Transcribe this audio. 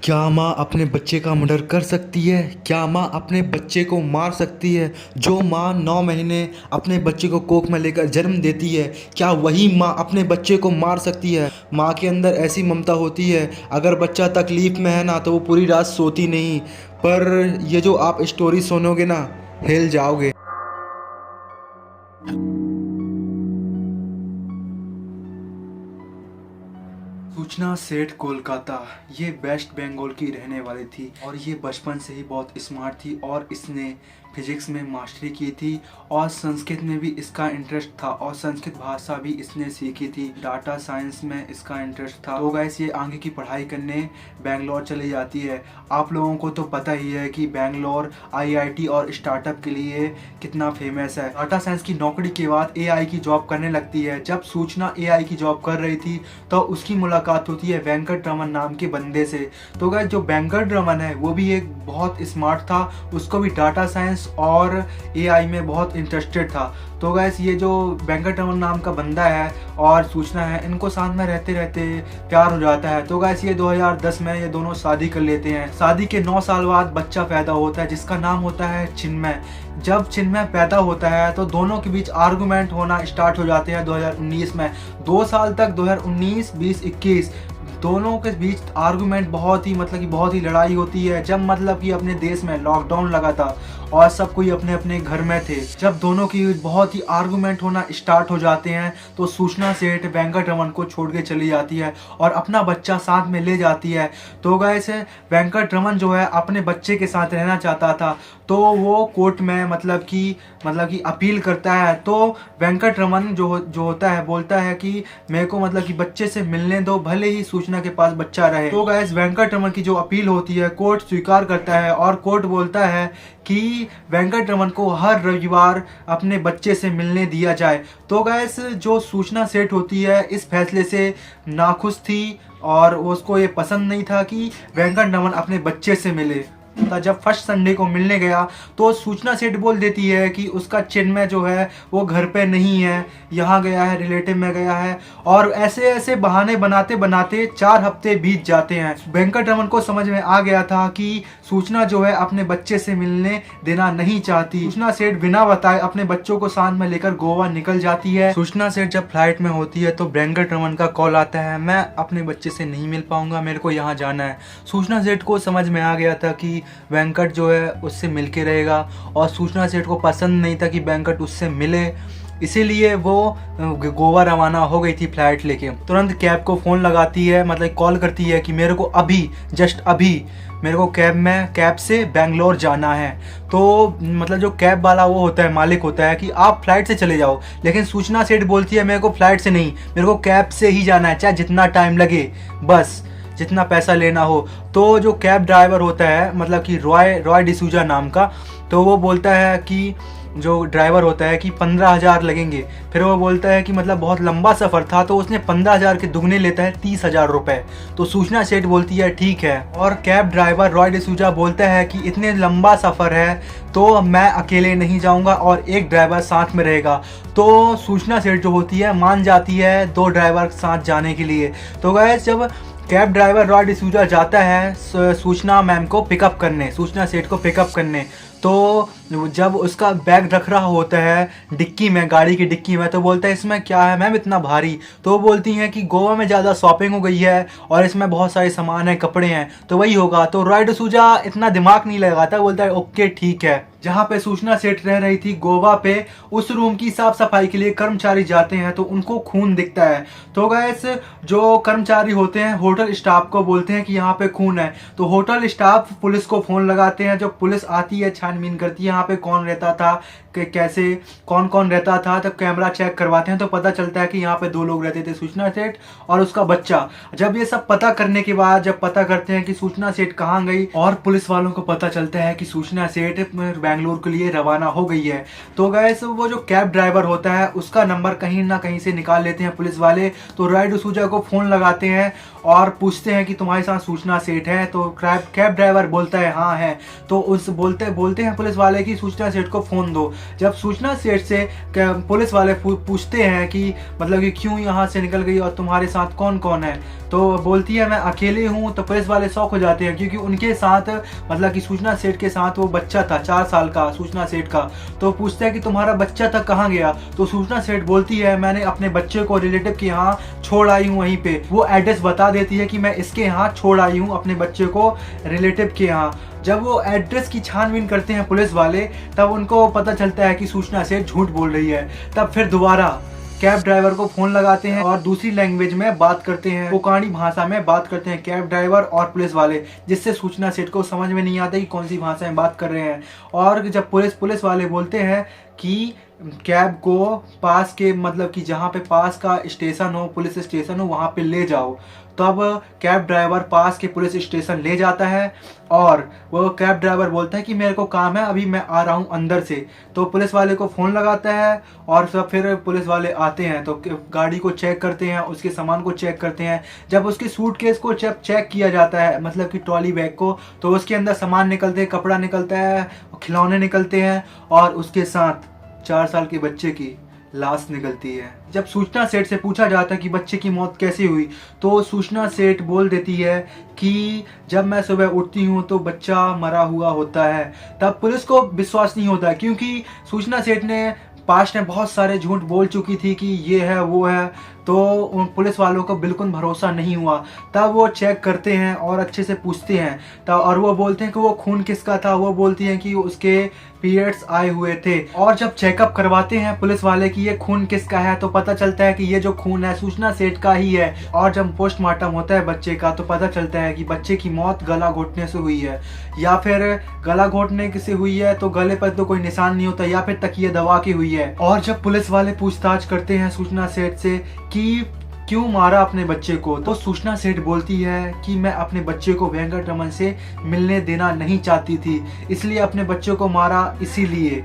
क्या माँ अपने बच्चे का मर्डर कर सकती है? क्या माँ अपने बच्चे को मार सकती है? जो माँ 9 महीने अपने बच्चे को कोख में लेकर जन्म देती है, क्या वही माँ अपने बच्चे को मार सकती है? माँ के अंदर ऐसी ममता होती है, अगर बच्चा तकलीफ़ में है ना तो वो पूरी रात सोती नहीं। पर ये जो आप स्टोरी सुनोगे ना, हिल जाओगे। सूचना सेठ कोलकाता, ये वेस्ट बंगाल की रहने वाली थी और ये बचपन से ही बहुत स्मार्ट थी और इसने फिजिक्स में मास्टरी की थी और संस्कृत में भी इसका इंटरेस्ट था और संस्कृत भाषा भी इसने सीखी थी। डाटा साइंस में इसका इंटरेस्ट था। तो गाइस ये आगे की पढ़ाई करने बेंगलोर चली जाती है। आप लोगों को तो पता ही है कि बेंगलोर आईआईटी और स्टार्टअप के लिए कितना फेमस है। डाटा साइंस की नौकरी के बाद एआई की जॉब करने लगती है। जब सूचना एआई की जॉब कर रही थी तो उसकी मुलाकात होती है वेंकट रमन नाम के बंदे से। तो गाइस जो वेंकट रमन है वो भी एक बहुत स्मार्ट था, उसको भी डाटा साइंस और एआई में बहुत इंटरेस्टेड था। तो गैस ये जो वेंकट रमन नाम का बंदा है और सूचना है, इनको साथ में रहते रहते प्यार हो जाता है। तो गैस ये 2010 में ये दोनों शादी कर लेते हैं। शादी के 9 साल बाद बच्चा पैदा होता है जिसका नाम होता है चिन्मय। जब चिन्मय पैदा होता है तो दोनों के बीच आर्गुमेंट होना स्टार्ट हो जाते हैं 2019 में। 2 साल तक 2019, 20, 21 दोनों के बीच आर्गुमेंट बहुत ही लड़ाई होती है। जब कि अपने देश में लॉकडाउन लगा था और सब कोई अपने अपने घर में थे, जब दोनों की बहुत ही आर्गुमेंट होना स्टार्ट हो जाते हैं तो सूचना सेठ वेंकट रमन को छोड़ के चली जाती है और अपना बच्चा साथ में ले जाती है। तो गाइस वेंकट रमन जो है अपने बच्चे के साथ रहना चाहता था, तो वो कोर्ट में कि अपील करता है। तो वेंकट रमन जो होता है बोलता है कि मेरे को कि बच्चे से मिलने दो, भले ही सूचना के पास बच्चा रहे। तो गाइस वेंकट रमन की जो अपील होती है कोर्ट स्वीकार करता है और कोर्ट बोलता है कि वेंकट रमन को हर रविवार अपने बच्चे से मिलने दिया जाए। तो गाइस जो सूचना सेठ होती है इस फैसले से नाखुश थी और उसको ये पसंद नहीं था कि वेंकट रमन अपने बच्चे से मिले। जब फर्स्ट संडे को मिलने गया तो सूचना सेठ बोल देती है कि उसका चिन्मय जो है वो घर पे नहीं है, यहाँ गया है, रिलेटिव में गया है। और ऐसे ऐसे बहाने बनाते बनाते 4 हफ्ते बीत जाते हैं। वेंकट रमन को समझ में आ गया था कि सूचना जो है अपने बच्चे से मिलने देना नहीं चाहती। सूचना सेठ बिना बताए अपने बच्चों को साथ में लेकर गोवा निकल जाती है। सूचना सेठ जब फ्लाइट में होती है तो वेंकट रमन का कॉल आता है, मैं अपने बच्चे से नहीं मिल पाऊंगा, मेरे को यहाँ जाना है। सूचना सेठ को समझ में आ गया था कि वेंकट जो है उससे मिलके रहेगा और सूचना सेठ को पसंद नहीं था कि वेंकट उससे मिले, इसीलिए वो गोवा रवाना हो गई थी फ्लाइट लेके। तुरंत कैब को फ़ोन लगाती है, कॉल करती है कि मेरे को अभी जस्ट अभी मेरे को कैब से बेंगलोर जाना है। तो जो कैब वाला वो होता है, मालिक होता है कि आप फ्लाइट से चले जाओ, लेकिन सूचना सेठ बोलती है मेरे को फ्लाइट से नहीं, मेरे को कैब से ही जाना है, चाहे जितना टाइम लगे, बस जितना पैसा लेना हो। तो जो कैब ड्राइवर होता है कि रॉय डिसूजा नाम का, तो वो बोलता है कि जो ड्राइवर होता है कि 15,000 लगेंगे। फिर वो बोलता है कि बहुत लंबा सफ़र था तो उसने 15,000 के दुगने लेता है 30,000 रुपये। तो सूचना सेठ बोलती है ठीक है। और कैब ड्राइवर रॉय डिसूजा बोलता है कि इतने लंबा सफ़र है तो मैं अकेले नहीं जाऊंगा और एक ड्राइवर साथ में रहेगा। तो सूचना सेठ जो होती है मान जाती है 2 ड्राइवर साथ जाने के लिए। तो गाइस जब कैब ड्राइवर रॉय डिसूजा जाता है सूचना मैम को पिकअप करने, सूचना सेठ को पिकअप करने, तो जब उसका बैग रख रहा होता है डिक्की में, गाड़ी की डिक्की में, तो बोलता है इसमें क्या है मैम इतना भारी? तो वो बोलती हैं कि गोवा में ज़्यादा शॉपिंग हो गई है और इसमें बहुत सारे सामान हैं, कपड़े हैं, तो वही होगा। तो रॉय डिसूजा इतना दिमाग नहीं लगाता, बोलता है ओके ठीक है। जहाँ पे सूचना सेठ रह रही थी गोवा पे, उस रूम की साफ सफाई के लिए कर्मचारी जाते हैं तो उनको खून दिखता है। तो गैस जो कर्मचारी होते हैं होटल स्टाफ को बोलते हैं कि यहाँ पे खून है। तो होटल स्टाफ पुलिस को फ़ोन लगाते हैं। जब पुलिस आती है छानबीन करती है यहाँ पे कौन रहता था, कैसे कौन कौन रहता था, तब कैमरा चेक करवाते हैं तो पता चलता है कि यहाँ पे 2 लोग रहते थे, सूचना सेठ और उसका बच्चा। जब ये सब पता करने के बाद जब पता करते हैं कि सूचना सेठ कहाँ गई और पुलिस वालों को पता चलता है कि सूचना सेठ बेंगलुरु के लिए रवाना हो गई है, तो गैस वो जो कैब ड्राइवर होता है उसका नंबर कहीं ना कहीं से निकाल लेते हैं पुलिस वाले। तो रॉय डिसूजा को फ़ोन लगाते हैं और पूछते हैं कि तुम्हारे साथ सूचना सेठ है? तो कैब ड्राइवर बोलता है हाँ है। तो उस बोलते हैं पुलिस वाले कि सूचना सेठ को फ़ोन दो। जब सूचना सेठ से पुलिस वाले पूछते हैं कि मतलब कि क्यों यहाँ से निकल गई और तुम्हारे साथ कौन कौन है, तो बोलती है मैं अकेले हूँ। तो पुलिस वाले शौक हो जाते हैं क्योंकि उनके साथ मतलब कि सूचना सेठ के साथ वो बच्चा था 4 साल का सूचना सेठ का। तो पूछता है कि तुम्हारा बच्चा तक कहाँ गया, तो सूचना सेठ बोलती है मैंने अपने बच्चे को रिलेटिव के यहाँ छोड़ आई हूँ, वहीं पे वो एड्रेस बता देती है कि मैं इसके यहाँ छोड़ आई हूँ अपने बच्चे को रिलेटिव के यहाँ। जब वो एड्रेस की छानबीन करते हैं पुलिस वाले, तब उनको पता चलता है कि सूचना सेठ झूठ बोल रही है। तब फिर दोबारा कैब ड्राइवर को फोन लगाते हैं और दूसरी लैंग्वेज में बात करते हैं, कोंकणी भाषा में बात करते हैं कैब ड्राइवर और पुलिस वाले, जिससे सूचना सेठ को समझ में नहीं आता कि कौन सी भाषा में बात कर रहे हैं। और जब पुलिस वाले बोलते हैं कि कैब को पास के मतलब कि जहाँ पे पास का स्टेशन हो, पुलिस स्टेशन हो, वहाँ पे ले जाओ, तब कैब ड्राइवर पास के पुलिस स्टेशन ले जाता है और वो कैब ड्राइवर बोलता है कि मेरे को काम है, अभी मैं आ रहा हूँ अंदर से। तो पुलिस वाले को फ़ोन लगाता है और सब फिर पुलिस वाले आते हैं तो गाड़ी को चेक करते हैं, उसके सामान को चेक करते हैं। जब उसके सूटकेस को चेक किया जाता है मतलब कि ट्रॉली बैग को, तो उसके अंदर सामान निकलते हैं, कपड़ा निकलता है, खिलौने निकलते हैं और उसके साथ 4 साल के बच्चे की लाश निकलती है। जब सूचना सेठ से पूछा जाता है कि बच्चे की मौत कैसे हुई, तो सूचना सेठ बोल देती है कि जब मैं सुबह उठती हूँ तो बच्चा मरा हुआ होता है। तब पुलिस को विश्वास नहीं होता क्योंकि सूचना सेठ ने पास्ट में बहुत सारे झूठ बोल चुकी थी कि ये है वो है, तो उन पुलिस वालों को बिल्कुल भरोसा नहीं हुआ। तब वो चेक करते हैं और अच्छे से पूछते हैं तब, और वो बोलते हैं कि वो खून किसका था, वो बोलती हैं कि उसके पीरियड्स आए हुए थे। और जब चेकअप करवाते हैं पुलिस वाले कि ये खून किसका है, तो पता चलता है कि ये जो खून है सूचना सेठ का ही है। और जब पोस्टमार्टम होता है बच्चे का, तो पता चलता है कि बच्चे की मौत गला घोटने से हुई है, या फिर गला घोटने से हुई है तो गले पर तो कोई निशान नहीं होता, या फिर तकिए दबा के हुई है। और जब पुलिस वाले पूछताछ करते हैं सूचना सेठ से कि क्यों मारा अपने बच्चे को, तो सूचना सेठ बोलती है कि मैं अपने बच्चे को वेंकट रमन से मिलने देना नहीं चाहती थी, इसलिए अपने बच्चे को मारा इसीलिए।